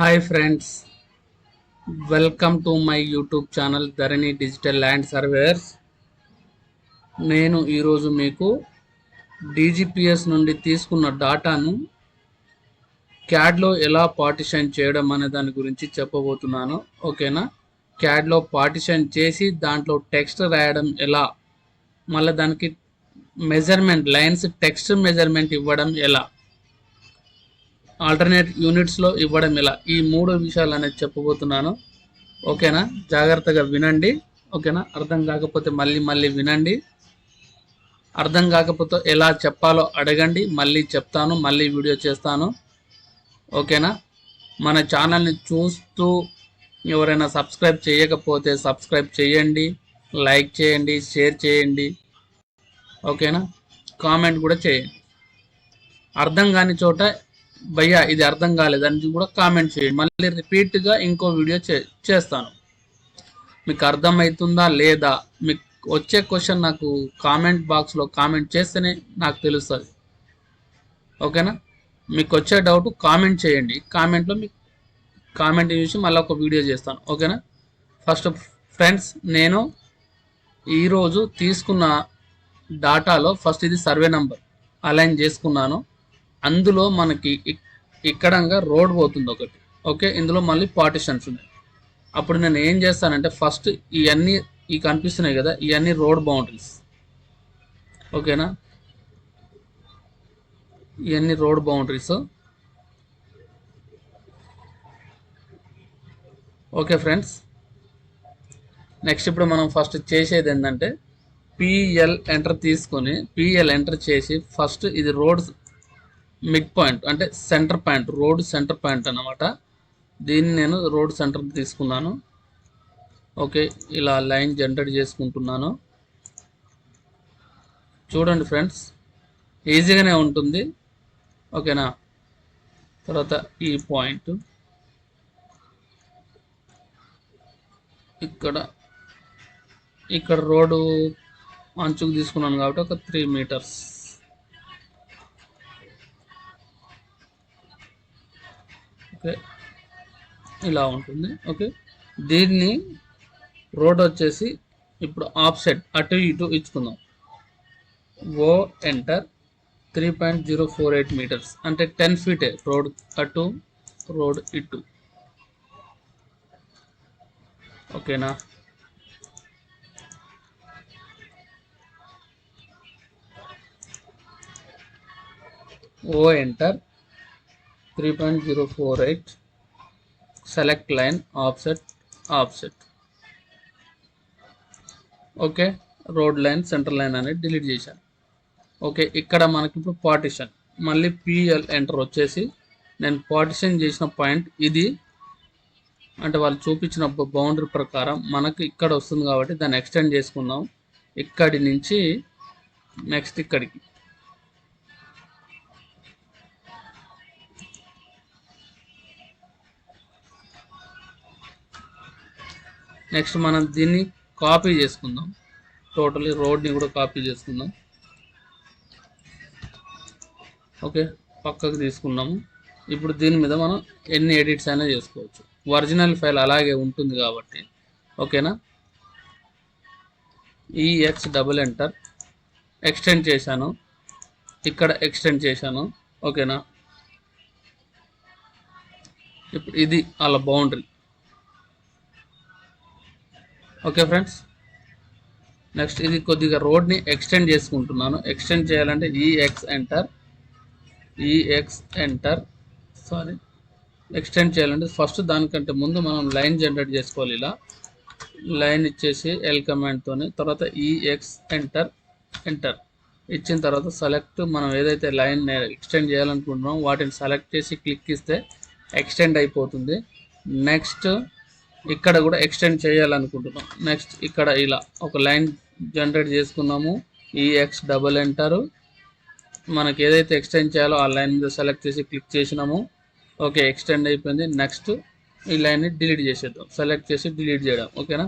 Hi friends, welcome to my YouTube channel Dharani digital land surveyors. నేను ఈరోజు మీకు DGPS నుండి తీసుకున్న డాటాను క్యాడ్లో ఎలా పార్టిషన్ చేయడం అనే దాని గురించి చెప్పబోతున్నాను. ఓకేనా? క్యాడ్లో పార్టిషన్ చేసి దాంట్లో టెక్స్ట్ రాయడం ఎలా, మళ్ళీ దానికి మెజర్మెంట్ లైన్స్ టెక్స్ట్ మెజర్మెంట్ ఇవ్వడం ఎలా, ఆల్టర్నేట్ యూనిట్స్లో ఇవ్వడం ఎలా, ఈ మూడు విషయాలు అనేది చెప్పబోతున్నాను. ఓకేనా? జాగ్రత్తగా వినండి. ఓకేనా? అర్థం కాకపోతే మళ్ళీ వినండి. అర్థం కాకపోతే ఎలా చెప్పాలో అడగండి, మళ్ళీ చెప్తాను, మళ్ళీ వీడియో చేస్తాను. ఓకేనా? మన ఛానల్ని చూస్తూ ఎవరైనా సబ్స్క్రైబ్ చేయకపోతే సబ్స్క్రైబ్ చేయండి, లైక్ చేయండి, షేర్ చేయండి. ఓకేనా? కామెంట్ కూడా చేయండి. అర్థం కాని చోట భయ్యా ఇది అర్థం కాలేదని కూడా కామెంట్ చేయండి. మళ్ళీ రిపీట్గా ఇంకో వీడియో చేస్తాను. మీకు అర్థమవుతుందా లేదా, మీకు వచ్చే క్వశ్చన్ నాకు కామెంట్ బాక్స్లో కామెంట్ చేస్తేనే నాకు తెలుస్తుంది. ఓకేనా? మీకు వచ్చే డౌట్ కామెంట్ చేయండి. కామెంట్లో మీకు కామెంట్ చూసి మళ్ళీ ఒక వీడియో చేస్తాను. ఓకేనా? ఫస్ట్ ఫ్రెండ్స్, నేను ఈరోజు తీసుకున్న డాటాలో ఫస్ట్ ఇది సర్వే నెంబర్ అలైన్ చేసుకున్నాను. అందులో మనకి ఇక్కడంగా రోడ్ పోతుంది ఒకటి. ఓకే, ఇందులో మళ్ళీ పార్టిషన్స్ ఉన్నాయి. అప్పుడు నేను ఏం చేస్తానంటే ఫస్ట్ ఇవన్నీ కనిపిస్తున్నాయి కదా, ఇవన్నీ రోడ్ బౌండరీస్. ఓకేనా? ఇవన్నీ road boundaries. Okay friends, next ఇప్పుడు మనం ఫస్ట్ చేసేది ఏంటంటే పిఎల్ ఎంటర్ తీసుకొని పిఎల్ ఎంటర్ చేసి ఫస్ట్ ఇది రోడ్ మిడ్ పాయింట్ అంటే centre point, road centre point అన్నమాట. దీన్ని నేను రోడ్ సెంటర్ తీసుకున్నాను. ఓకే, ఇలా లైన్ జనరేట్ చేసుకుంటున్నాను. చూడండి ఫ్రెండ్స్, ఈజీగానే ఉంటుంది. ఓకేనా? తర్వాత ఈ పాయింట్ ఇక్కడ రోడ్డు అంచుకు తీసుకున్నాను కాబట్టి ఒక 3 మీటర్స్. ఓకే, ఇలా ఉంటుంది. ఓకే, దీన్ని రోడ్ వచ్చేసి ఇప్పుడు ఆఫ్సెట్ అటు ఇటు ఇచ్చుకుందాం. ఓ ఎంటర్ 3.048 మీటర్స్ అంటే 10 ఫీటే రోడ్ అటు రోడ్ ఇటు. ఓకేనా? O enter 3.048 select line offset. Okay, road line center line అనేది డిలీట్ చేశాను. ఓకే, ఇక్కడ మనకి ఇప్పుడు పార్టిషన్ మళ్ళీ పిఎల్ ఎంటర్ వచ్చేసి నేను పార్టిషన్ చేసిన పాయింట్ ఇది అంటే వాళ్ళు చూపించిన బౌండరీ ప్రకారం మనకు ఇక్కడ వస్తుంది కాబట్టి దాన్ని ఎక్స్టెండ్ చేసుకుందాం. ఇక్కడి నుంచి నెక్స్ట్ ఇక్కడికి. నెక్స్ట్ మనం దీన్ని కాపీ చేసుకుందాం, టోటలీ రోడ్ని కూడా కాపీ చేసుకుందాం. ఓకే, పక్కకు తీసుకున్నాము. ఇప్పుడు దీని మీద మనం ఎన్ని ఎడిట్స్ అయినా చేసుకోవచ్చు. ఒరిజినల్ ఫైల్ అలాగే ఉంటుంది కాబట్టి. ఓకేనా? ఈఎక్స్ డబుల్ ఎంటర్ ఎక్స్టెండ్ చేశాను, ఇక్కడ ఎక్స్టెండ్ చేశాను. ఓకేనా? ఇప్పుడు ఇది అలా బౌండరీ. ఓకే ఫ్రెండ్స్, నెక్స్ట్ ఇది కొద్దిగా రోడ్ని ఎక్స్టెండ్ చేసుకుంటున్నాను. ఎక్స్టెండ్ చేయాలంటే ఈఎక్స్ ఎంటర్ ఎక్స్టెండ్ చేయాలంటే ఫస్ట్ దానికంటే ముందు మనం లైన్ జనరేట్ చేసుకోవాలి. ఇలా లైన్ ఇచ్చేసి ఎల్ కమాండ్తో తర్వాత ఈఎక్స్ ఎంటర్ ఇచ్చిన తర్వాత సెలెక్ట్ మనం ఏదైతే లైన్ ఎక్స్టెండ్ చేయాలనుకుంటున్నామో వాటిని సెలెక్ట్ చేసి క్లిక్ ఇస్తే ఎక్స్టెండ్ అయిపోతుంది. నెక్స్ట్ ఇక్కడ కూడా ఎక్స్టెండ్ చేయాలనుకుంటున్నాం. నెక్స్ట్ ఇక్కడ ఇలా ఒక లైన్ జనరేట్ చేసుకున్నాము. ఈఎక్స్ డబుల్ ఎంటర్ మనకి ఏదైతే ఎక్స్టెండ్ చేయాలో ఆ లైన్ మీద సెలెక్ట్ చేసి క్లిక్ చేసినాము. ఓకే, ఎక్స్టెండ్ అయిపోయింది. నెక్స్ట్ ఈ లైన్ని డిలీట్ చేసేద్దాం, సెలెక్ట్ చేసి డిలీట్ చేయడం. ఓకేనా?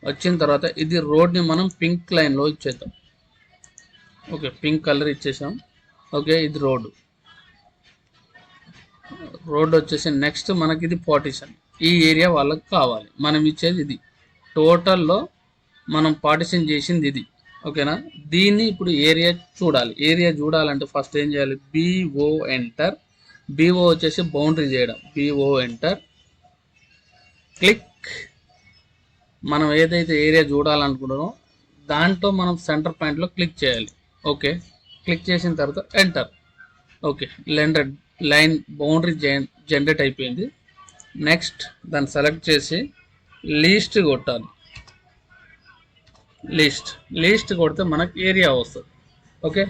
వచ్చిన తర్వాత ఇది రోడ్ని మనం పింక్ లైన్లో ఇచ్చేద్దాం. ఓకే, పింక్ కలర్ ఇచ్చేసాం. ఓకే, ఇది రోడ్డు. రోడ్ వచ్చేసి నెక్స్ట్ మనకి ఇది పార్టిషన్. ఈ ఏరియా వాళ్ళకి కావాలి, మనం ఇచ్చేది ఇది. టోటల్లో మనం పార్టిషన్ చేసింది ఇది. ఓకేనా, దీన్ని ఇప్పుడు ఏరియా చూడాలి. ఏరియా చూడాలంటే ఫస్ట్ ఏం చేయాలి, బిఓ ఎంటర్. బిఓ వచ్చేసి బౌండరీ చేయడం. BO enter, click. మనం ఏదైతే ఏరియా చూడాలనుకుంటున్నామో దాంట్లో మనం సెంటర్ పాయింట్లో క్లిక్ చేయాలి. ఓకే, క్లిక్ చేసిన తర్వాత enter. Okay, line boundary generate అయిపోయింది. నెక్స్ట్ దాన్ని సెలెక్ట్ చేసి లీస్ట్ కొట్టాలి. లీస్ట్ కొడితే మనకు ఏరియా వస్తుంది. ఓకే,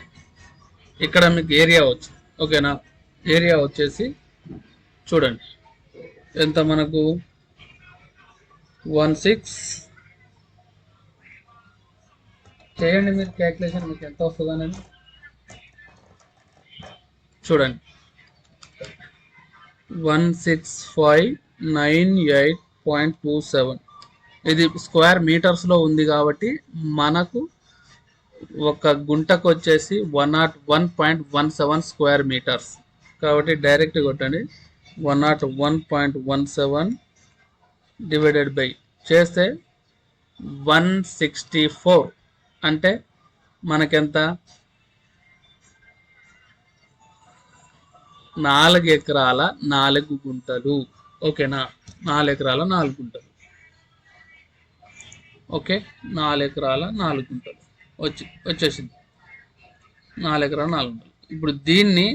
ఇక్కడ మీకు ఏరియా వచ్చింది. ఓకేనా, ఏరియా వచ్చేసి చూడండి ఎంత మనకు 16 చేయండి మీరు క్యాల్కులేషన్, మీకు ఎంత వస్తుంది అనేది చూడండి. 16,598.27 ఇది స్క్వేర్ మీటర్స్లో ఉంది కాబట్టి మనకు ఒక గుంటకు వచ్చేసి 101.17 స్క్వేర్ మీటర్స్. కాబట్టి డైరెక్ట్ కొట్టండి 101.17 డివైడెడ్ బై చేస్తే 164 అంటే మనకెంత, 4 ఎకరాల 4 గుంటలు. ఓకేనా, 4 ఎకరాల 4 గుంటలు. ఓకే, 4 ఎకరాల 4 గుంటలు వచ్చేసింది. 4 ఎకరాల 4 గుంటలు. ఇప్పుడు దీన్ని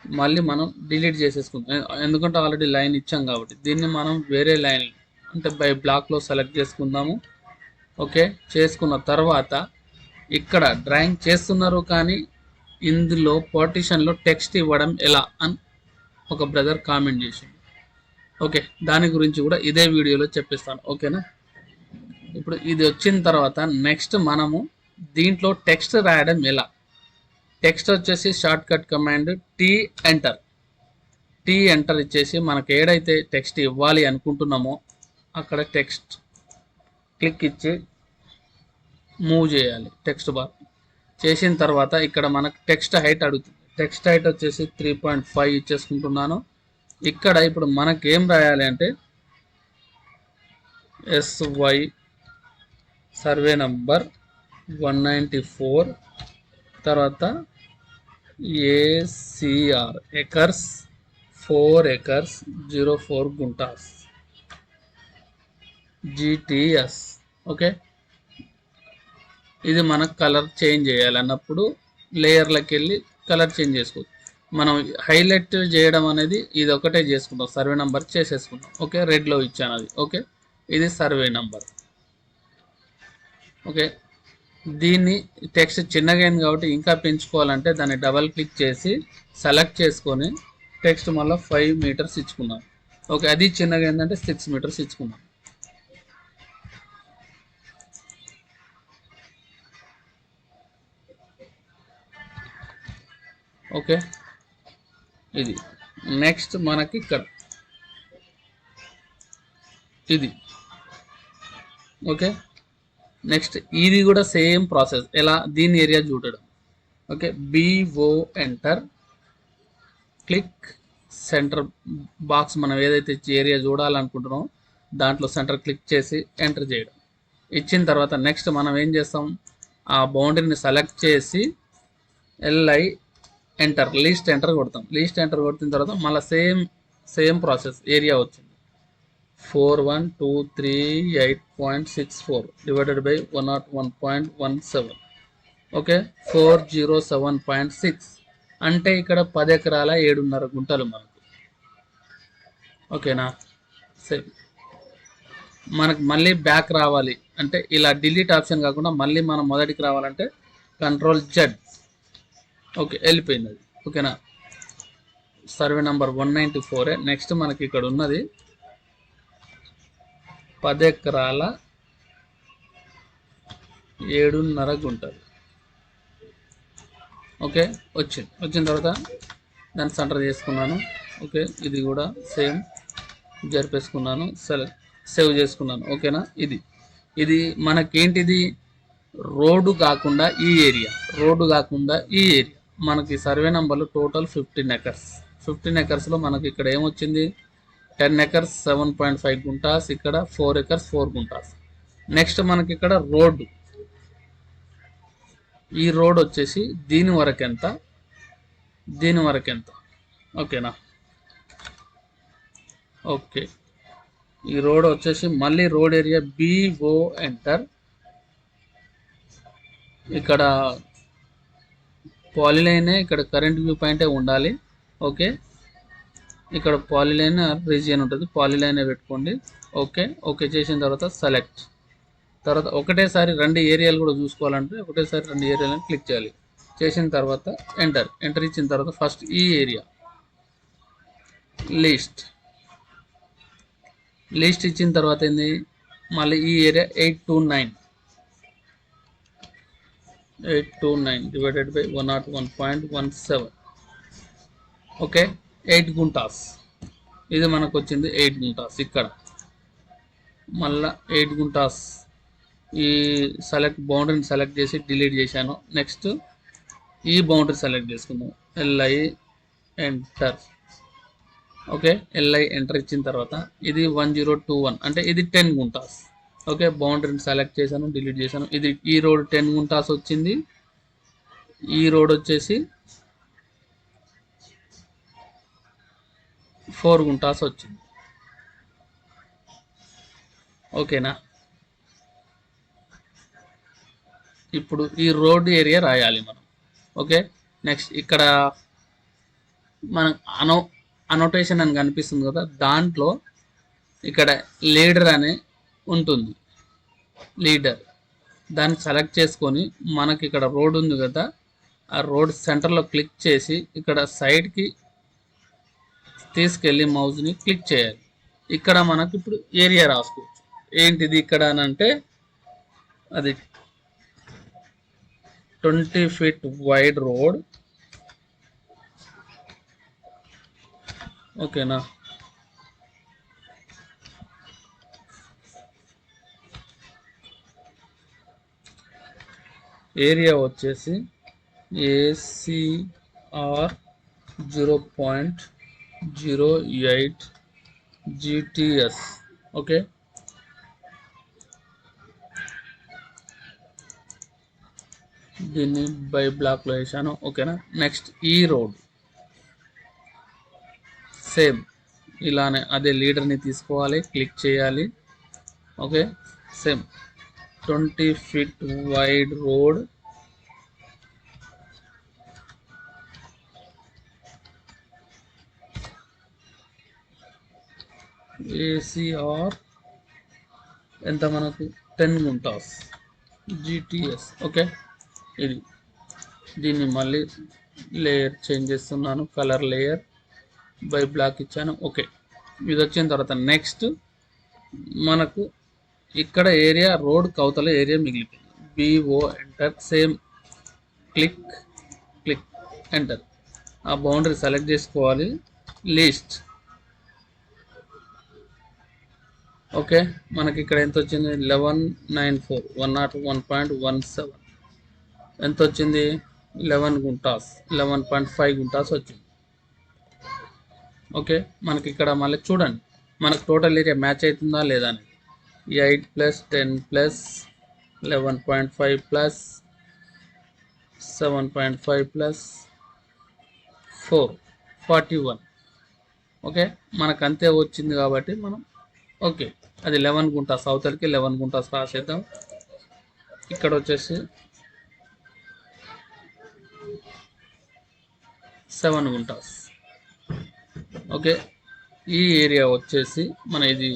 మళ్ళీ మనం డిలీట్ చేసేసుకుందాం, ఎందుకంటే ఆల్రెడీ లైన్ ఇచ్చాం కాబట్టి. దీన్ని మనం వేరే లైన్ అంటే బై బ్లాక్లో సెలెక్ట్ చేసుకుందాము. ఓకే, చేసుకున్న తర్వాత ఇక్కడ డ్రాయింగ్ చేస్తున్నారు కానీ ఇందులో పార్టిషన్లో టెక్స్ట్ ఇవ్వడం ఎలా అని ఒక బ్రదర్ కామెంట్ చేసింది. ఓకే, దాని గురించి కూడా ఇదే వీడియోలో చెప్పిస్తాను. ఓకేనా, ఇప్పుడు ఇది వచ్చిన తర్వాత నెక్స్ట్ మనము దీంట్లో టెక్స్ట్ రాయడం ఎలా. టెక్స్ట్ వచ్చేసి shortcut command T enter ఇచ్చేసి మనకు ఏడైతే టెక్స్ట్ ఇవ్వాలి అనుకుంటున్నామో అక్కడ టెక్స్ట్ క్లిక్ ఇచ్చి మూవ్ చేయాలి టెక్స్ట్ బార్. చేసిన తర్వాత ఇక్కడ మనకు టెక్స్ట్ హైట్ అడుగుతుంది. టెక్స్ట్ హైట్ వచ్చేసి 3.5 ఇచ్చేసుకుంటున్నాను. ఇక్కడ ఇప్పుడు మనకి ఏం రాయాలి అంటే SY సర్వే నంబర్ 194 తర్వాత ACR acres 4 acres 04 guntas GTS. Okay, ఇది మనకు కలర్ చేంజ్ చేయాలన్నప్పుడు లేయర్లకు వెళ్ళి కలర్ చేంజ్ చేసుకోవచ్చు. మనం హైలైట్ చేయడం అనేది ఇది ఒకటే చేసుకుంటాం, సర్వే నెంబర్ చేసేసుకుంటాం. ఓకే, రెడ్లో ఇచ్చాను అది. ఓకే, ఇది సర్వే నెంబర్. ఓకే, దీన్ని టెక్స్ట్ చిన్నగా అయింది కాబట్టి ఇంకా పెంచుకోవాలంటే దాన్ని డబల్ క్లిక్ చేసి సెలెక్ట్ చేసుకొని టెక్స్ట్ మళ్ళీ 5 మీటర్స్ ఇచ్చుకున్నాం. ఓకే, అది చిన్నగా ఏంటంటే 6 మీటర్స్ ఇచ్చుకున్నాం. ఓకే, ఇది నెక్స్ట్ మనకి ఇక్కడ ఇది. ఓకే, నెక్స్ట్ ఇది కూడా సేమ్ ప్రాసెస్. ఎలా, దీని ఏరియా చూడడం. Okay, BO enter, click centre box. మనం ఏదైతే ఏరియా చూడాలనుకుంటున్నామో దాంట్లో సెంటర్ క్లిక్ చేసి ఎంటర్ చేయడం. ఇచ్చిన తర్వాత నెక్స్ట్ మనం ఏం చేస్తాం, ఆ బౌండరీని సెలెక్ట్ చేసి LI ఎంటర్, లీస్ట్ ఎంటర్ కొడతాం. లీస్ట్ ఎంటర్ కొట్టిన తర్వాత మళ్ళీ సేమ్ ప్రాసెస్. ఏరియా వచ్చింది 4123.8.64 డివైడెడ్ బై 101.17. ఓకే, 407.6 అంటే ఇక్కడ 10 ఎకరాల 7.5 గుంటలు మనకు. ఓకేనా, సరే. మనకు మళ్ళీ బ్యాక్ రావాలి అంటే ఇలా డిలీట్ ఆప్షన్ కాకుండా మళ్ళీ మనం మొదటికి రావాలంటే Ctrl+Z. ఓకే, వెళ్ళిపోయింది అది. ఓకేనా, సర్వే నంబర్ 194. నెక్స్ట్ మనకి ఇక్కడ ఉన్నది 10 ఎకరాల 7.5 గుంటలు. ఓకే, వచ్చిన తర్వాత దాన్ని సెంటర్ చేసుకున్నాను. ఓకే, ఇది కూడా సేమ్ జరిపేసుకున్నాను, సేవ్ చేసుకున్నాను. ఓకేనా, ఇది మనకేంటిది, రోడ్డు కాకుండా ఈ ఏరియా మనకి సర్వే నంబర్లు టోటల్ 15 ఎకర్స్. 15 ఎకర్స్లో మనకి ఇక్కడ ఏమొచ్చింది 10 ఎకర్స్ 7.5 గుంటాస్, ఇక్కడ 4 ఎకర్స్ 4 గుంటాస్. నెక్స్ట్ మనకి ఇక్కడ రోడ్డు, ఈ రోడ్ వచ్చేసి దీని వరకు ఎంత, దీని వరకు ఎంత, ఓకేనా. ఓకే, ఈ రోడ్ వచ్చేసి మళ్ళీ రోడ్ ఏరియా BO ఎంటర్. ఇక్కడ పాలిలైనే, ఇక్కడ కరెంట్ వ్యూ పాయింటే ఉండాలి. ఓకే, ఇక్కడ పాలిలైన్ రీజియన్ ఉంటుంది, పాలిలైనే పెట్టుకోండి. ఓకే, ఓకే చేసిన తర్వాత సెలెక్ట్. తర్వాత ఒకటేసారి 2 ఏరియాలు కూడా చూసుకోవాలంటే ఒకటేసారి 2 ఏరియాలను క్లిక్ చేయాలి. చేసిన తర్వాత ఎంటర్ ఇచ్చిన తర్వాత ఫస్ట్ ఈ ఏరియా లిస్ట్ ఇచ్చిన తర్వాత ఏంది, మళ్ళీ ఈ area 829 divided by 101.17. Okay, 8 guntas, ఇది మనకు వచ్చింది 8 గుంటాస్. ఇక్కడ మళ్ళా 8 గుంటాస్, ఈ బౌండరీని సెలెక్ట్ చేసి డిలీట్ చేశాను. నెక్స్ట్ ఈ బౌండరీ సెలెక్ట్ చేసుకుందాం, LI enter. Okay, LI enter ఇచ్చిన తర్వాత ఇది 1021 అంటే ఇది 10 గుంటాస్. ఓకే, బౌండరీని సెలెక్ట్ చేశాను, డిలీట్ చేశాను. ఇది ఈ రోడ్ 10 గుంటాస్ వచ్చింది, ఈ రోడ్ వచ్చేసి 4 గుంటాస్ వచ్చింది. ఓకేనా, ఇప్పుడు ఈ రోడ్ ఏరియా రాయాలి మనం. ఓకే, నెక్స్ట్ ఇక్కడ మనం అనోటేషన్ అని కనిపిస్తుంది కదా, దాంట్లో ఇక్కడ లీడర్ అని ఉంటుంది, లీడర్ దాన్ని సెలెక్ట్ చేసుకొని మనకి ఇక్కడ రోడ్ ఉంది కదా, ఆ రోడ్ సెంటర్లో క్లిక్ చేసి ఇక్కడ సైడ్కి తీసుకెళ్ళి మౌస్ని క్లిక్ చేయాలి. ఇక్కడ మనకి ఇప్పుడు ఏరియా రాసుకోవచ్చు. ఏంటిది ఇక్కడ అని అంటే అది 20 feet వైడ్ రోడ్. ఓకేనా, ఏరియా వచ్చేసి ACR 0.08 GTS. ఓకే, దీన్ని బై బ్లాక్లో వేసాను. ఓకేనా, నెక్స్ట్ ఈ రోడ్ సేమ్ ఇలానే అదే లీడర్ని తీసుకోవాలి, క్లిక్ చేయాలి. Okay, same 20 feet wide road, ACR ఎంత మనకు 10 గుంటాస్ GTS. ఓకే, ఇది దీన్ని మళ్ళీ లేయర్ చేంజ్ చేస్తున్నాను, కలర్ లేయర్ బై బ్లాక్ ఇచ్చాను. ఓకే, ఇది వచ్చిన తర్వాత నెక్స్ట్ మనకు ఇక్కడ ఏరియా రోడ్ కవతల ఏరియా మిగిలిపోయింది, BO enter. Same click enter. ఆ బౌండరీ సెలెక్ట్ చేసుకోవాలి, లిస్ట్. ఓకే, మనకి ఇక్కడ ఎంత వచ్చింది 1194 101.17. ఎంత వచ్చింది 11 గుంటాస్ 11.5 గుంటాస్ వచ్చింది. ఓకే, మనకి ఇక్కడ మళ్ళీ చూడండి మనకు టోటల్ ఏరియా మ్యాచ్ అవుతుందా లేదా అని. 8 + 10 + 11.5 + 7.5 + 4 41. ఓకే, మనకు అంతే వచ్చింది కాబట్టి మనం ఓకే అది 11 గుంటాస్, అవతలకి 11 గుంటాస్ రాసేద్దాం. ఇక్కడ వచ్చేసి 7 గుంటాస్. ఓకే, ఈ ఏరియా వచ్చేసి మన ఇది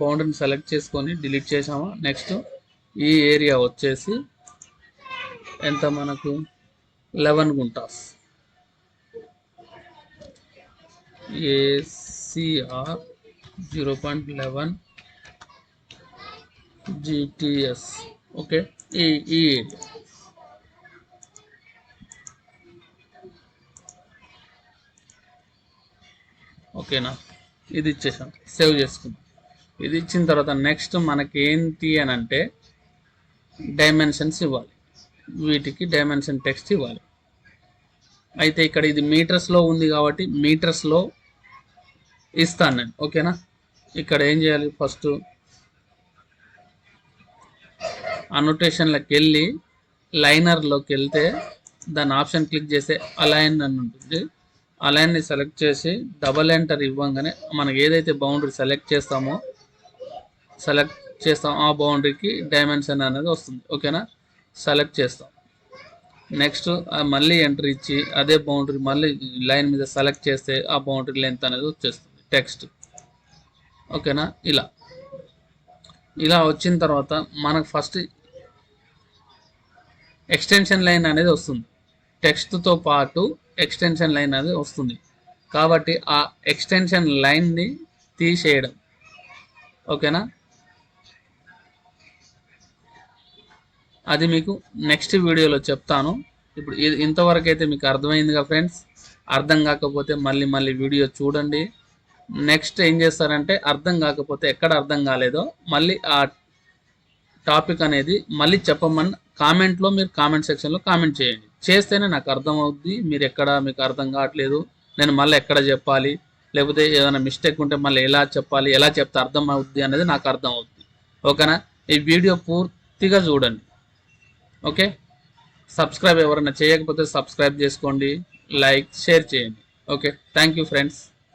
బౌండరీని సెలెక్ట్ చేసుకొని డిలీట్ చేసామా. నెక్స్ట్ ఈ ఏరియా వచ్చేసి ఎంత మనకు 11 గుంటాస్, ACR 0.11 GTS. ఓకే, ఈ ఏరియా. ఓకేనా, ఇది ఇచ్చేసాం, సేవ్ చేసుకుందాం. ఇది ఇచ్చిన తర్వాత నెక్స్ట్ మనకి ఏంటి అని అంటే డైమెన్షన్స్ ఇవ్వాలి, వీటికి డైమెన్షన్ టెక్స్ట్ ఇవ్వాలి. అయితే ఇక్కడ ఇది మీటర్స్లో ఉంది కాబట్టి మీటర్స్లో ఇస్తాను నేను. ఓకేనా, ఇక్కడ ఏం చేయాలి, ఫస్ట్ అనోటేషన్లోకి వెళ్ళి లైనర్లోకి వెళ్తే దాని ఆప్షన్ క్లిక్ చేస్తే అలైన్ అని ఉంటుంది. అలైన్ని సెలెక్ట్ చేసి డబల్ ఎంటర్ ఇవ్వగానే మనకి ఏదైతే బౌండరీ సెలెక్ట్ చేస్తామో ఆ బౌండరీకి డైమెన్షన్ అనేది వస్తుంది. ఓకేనా, సెలెక్ట్ చేస్తాం. నెక్స్ట్ మళ్ళీ ఎంటర్ ఇచ్చి అదే బౌండరీ మళ్ళీ లైన్ మీద సెలెక్ట్ చేస్తే ఆ బౌండరీ లెంత్ అనేది వచ్చేస్తుంది టెక్స్ట్. ఓకేనా, ఇలా వచ్చిన తర్వాత మనకు ఫస్ట్ ఎక్స్టెన్షన్ లైన్ అనేది వస్తుంది. టెక్స్ట్తో పాటు ఎక్స్టెన్షన్ లైన్ అనేది వస్తుంది. కాబట్టి ఆ ఎక్స్టెన్షన్ లైన్ని తీసేయడం. ఓకేనా, అది మీకు నెక్స్ట్ వీడియోలో చెప్తాను. ఇప్పుడు ఇంతవరకు అయితే మీకు అర్థమైందిగా ఫ్రెండ్స్. అర్థం కాకపోతే మళ్ళీ వీడియో చూడండి. నెక్స్ట్ ఏం చేస్తారంటే అర్థం కాకపోతే ఎక్కడ అర్థం కాలేదో మళ్ళీ ఆ టాపిక్ అనేది మళ్ళీ చెప్పమని కామెంట్లో మీరు కామెంట్ సెక్షన్లో కామెంట్ చేయండి. చేస్తేనే నాకు అర్థం అవుద్ది. మీరు ఎక్కడ మీకు అర్థం కావట్లేదు, నేను మళ్ళీ ఎక్కడ చెప్పాలి, లేకపోతే ఏదైనా మిస్టేక్ ఉంటే మళ్ళీ ఎలా చెప్పాలి, ఎలా చెప్తే అర్థం అవుద్ది అనేది నాకు అర్థం అవుద్ది. ఓకేనా, ఈ వీడియో పూర్తిగా చూడండి. ఓకే, సబ్స్క్రైబ్ ఎవరైనా చేయకపోతే సబ్స్క్రైబ్ చేసుకోండి, లైక్ షేర్ చేయండి. Okay, thank you friends.